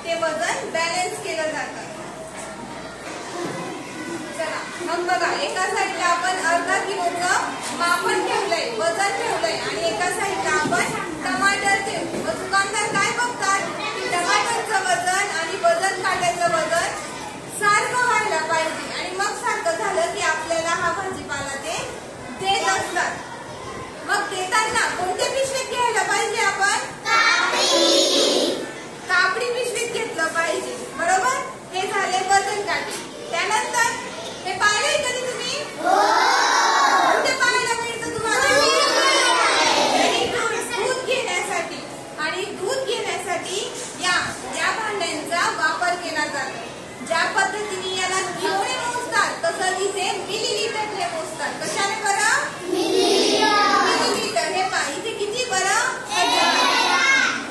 ते वजन बॅलन्स केलं जातं। चला मग बघा, एका साईडला आपण अर्धा किलोचं मापन ठेवलंय, वजन ठेवलंय आणि एका साईडला आपण टमाटर ठेवलं। दुकानदार काय बघतात की टमाटरचं वजन आणि वजन काट्याचं वजन सारखं व्हायला पाहिजे आणि मग सारखं झालं की आपल्याला हा भाजीपाला ते देत असतात। मग देताना कोणत्या पिशवीत घ्यायला पाहिजे आपण? कापडी पिशवीत घेतलं पाहिजे, बरोबर? हे झाले वजन काटे। त्यानंतर हे पाहिलंय कधी तुम्ही? कुठे पाहायला मिळतं तुम्हाला? दूध घेण्यासाठी, आणि दूध घेण्यासाठी या भांड्यांचा वापर केला जातो। ज्या पद्धतीने याला किलोने मोजतात तसं इथे मिलीलीटरने मोजतात। कशाने बरं? मिलीलीटर। हे पहा इथे किती बरं?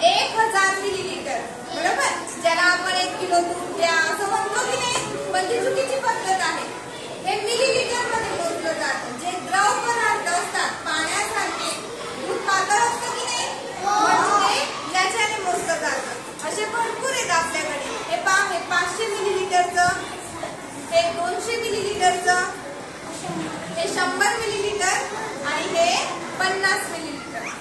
1000 मिलीलीटर, बरोबर? ज्याला आपण 1 किलो दूध द्या असं म्हणतो की नाही, पण ती चुकीची पद्धत आहे। हे मिलीलीटर मध्ये मोजलं जातं। जे द्रव पदार्थ असतात पाण्यासारखे, दूध पातळ असतं की नाही, म्हणजे याच्याने मोजलं जातं। असे भरपूर आहेत आपल्याकडे। हे पहा, हे 500 मिलीलीटरचं, हे 200 मिलीलीटरचं, हे 100 मिलीलीटर आणि हे 50 मिलीलीटर।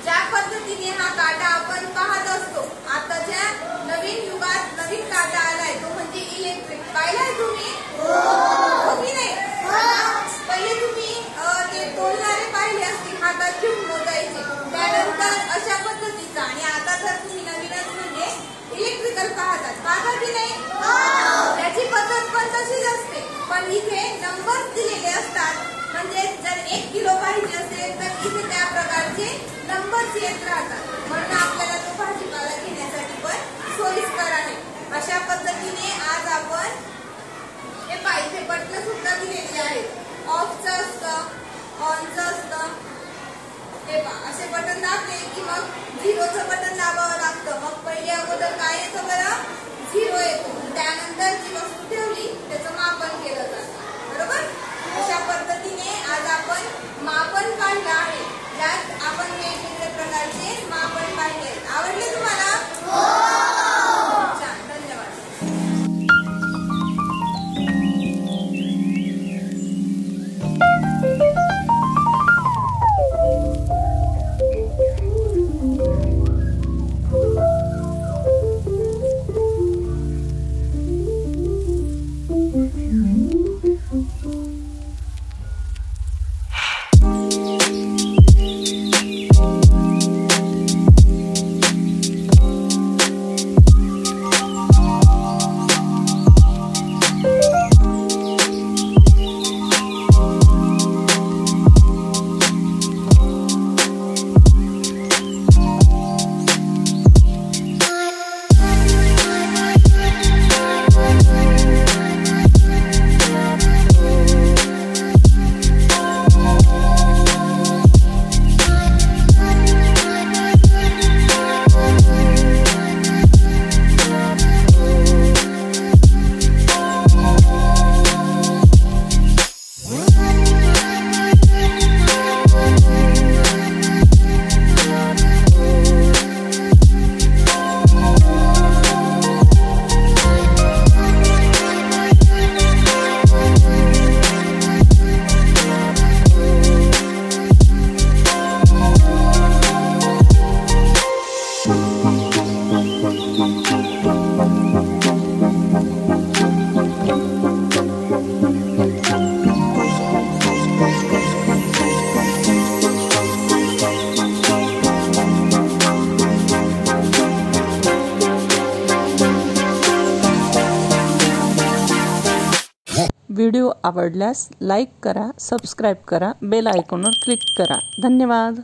ज्या पद्धतीने हा काटा आपण पाहत असतो, आताच्या नवीन युगात नवीन काटा आलाय तो म्हणजे इलेक्ट्रिक। पाहिलाय तुम्ही? हो की नाही? पहिले तुम्ही ते तोलणारे पाहिले असतील, हातात घेऊन मोजायचे, त्यानंतर अशा पद्धतीचा, आणि आता तर तुम्ही नवीनच म्हणजे इलेक्ट्रिकल पाहता की नाही? त्याची पद्धत पण तशीच असते, पण इथे नंबर दिलेले असतात। म्हणजे जर 1 किलो पाहिजे असेल तर इथे त्या प्रकारचे नंबर्स येत राहतात, म्हणून आपल्याला तो भाजीपाला घेण्यासाठी पण सोयीस्कर आहे। अशा पद्धतीने आज आपण हे पाहिजे बटन सुद्धा दिलेली आहेत। ऑफचं असतं, ऑनचं असतं। हे पहा, असे बटन दाबले की मग 0चं बटन दाबावं लागतं। मग पहिले अगोदर काय येतं बरं? 0 येतो। त्यानंतर जी वस्तू ठेवली त्याचं मापन केलं जातं, बरोबर? अशा पद्धतीने आज आपण मापन पाहिलं आहे, ज्यात आपण वेगवेगळ्या प्रकारचे मापन पाहिले। आवडले तुम्हाला? छान, धन्यवाद। व्हिडिओ आवडल्यास लाईक करा, सबस्क्राईब करा, बेल आयकॉनवर क्लिक करा। धन्यवाद।